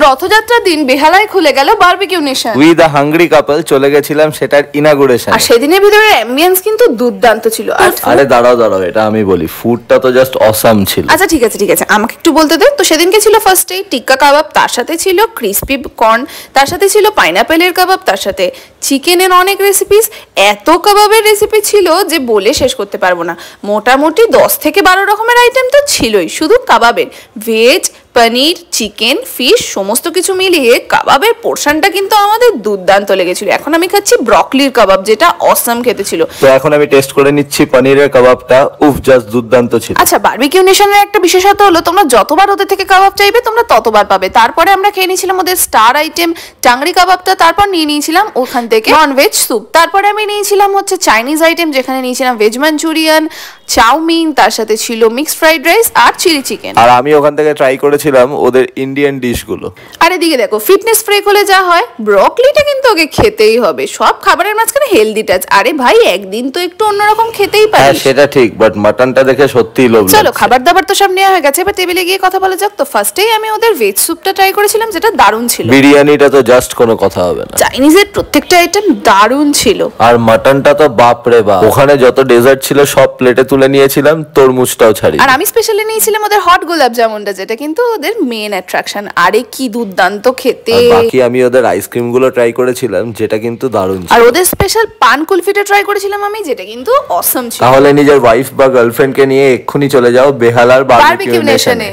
রথযাত্রার দিন বেহালায় খুলে গেল Barbeque Nation. We the Hungry Couple চলে গেছিলাম সেটার ইনাগুরেশন। আর সেদিনের ভিতরে অ্যাম্বিয়েন্স কিন্তু দুর্দান্ত ছিল। আরে দাঁড়াও এটা আমি বলি, ফুডটা তো জাস্ট অসাম ছিল। আচ্ছা ঠিক আছে আমাকে একটু বলতে দে। তো সেদিনকে ছিল ফার্স্টে টিক্কা কাবাব, তার সাথে ছিল ক্রিসপি কর্ন, তার সাথে ছিল পাইনাপেলের কাবাব, তার সাথে চিকেনের অনেক রেসিপিস। এত কাবাবের রেসিপি ছিল যে বলে শেষ করতে পারবো না। মোটামুটি 10 থেকে 12 রকমের আইটেম তো ছিলই শুধু কাবাবের। ভেজ, পনির, চিকেন, ফিশ সমস্ত কিছু মিলিয়ে কাবাবের পোর্শনটা কিন্তু আমাদের দুর্দান্ত লেগেছিল। এখন আমি খাচ্ছি ব্রকলির কাবাব, যেটা অসাম খেতে ছিল। তো এখন আমি টেস্ট করে নিচ্ছি পনিরের কাবাবটা। উফ, জাস্ট দুর্দান্ত ছিল। আচ্ছা, বারবিকিউ নেশনের একটা বিশেষত্ব হলো তোমরা যতবার ওদের থেকে কাবাব চাইবে তোমরা ততবার পাবে। তারপরে আমরা খেয়ে নিয়েছিলাম ওদের স্টার আইটেম টাংরি কাবাবটা, তারপর নিয়ে নিয়েছিলাম ওখান থেকে ননভেজ স্যুপ, তারপরে আমি নিয়েছিলাম হচ্ছে চাইনিজ আইটেম, যেখানে নিয়েছিলাম ভেজ মাঞ্চুরিয়ান, চাউমিন, তার সাথে ছিল মিক্সড ফ্রাইড রাইস আর চিলি চিকেন। আর আমি ওখান থেকে ট্রাই করেছিলাম ওদের ইন্ডিয়ান ডিশগুলো। আর এদিকে দেখো, ফিটনেস ফ্রেক হলে যা হয়, ব্রকলিটা কিন্তু ওকে খেতেই হবে। সব খাবারের মাঝখানে হেলদি টাচ। আরে ভাই, একদিন তো একটু অন্যরকম খেতেই পারিস। হ্যাঁ সেটা ঠিক, বাট মাটনটা দেখে সত্যিই লোভ লাগছে। চলো, খাবার দাবার তো সব নেওয়া হয়ে গেছে, এবার টেবিলে গিয়ে কথা বলা যাক। তো ফার্স্টেই আমি ওদের ভেজ স্যুপটা ট্রাই করেছিলাম, যেটা দারুণ ছিল। বিরিয়ানিটা তো জাস্ট কোনো কথা হবে না। চাইনিজের প্রত্যেকটা আইটেম দারুণ ছিল। আর মাটনটা তো বাপ রে বাপ। ওখানে যত ডেজার্ট ছিল সব প্লেটে তুলে নিয়েছিলাম, তরমুজটাও ছাড়ি। আর আমি স্পেশালি নিয়েছিলাম ওদের হট গোলাপ জামুনটা, যেটা কিন্তু ওদের মেন অ্যাট্রাকশন। আরে কি দুর্দান্ত খেতে। বাকি আমি ওদের আইসক্রিম গুলো ট্রাই করেছিলাম, যেটা কিন্তু দারুণ ছিল। আর ওদের স্পেশাল পান কুলফিটা ট্রাই করেছিলাম আমি, যেটা কিন্তু অসাম ছিল। তাহলে নিজের ওয়াইফ বা গার্লফ্রেন্ডকে নিয়ে এক্ষুনি চলে যাও বেহালার বারবিকিউ নেশনে।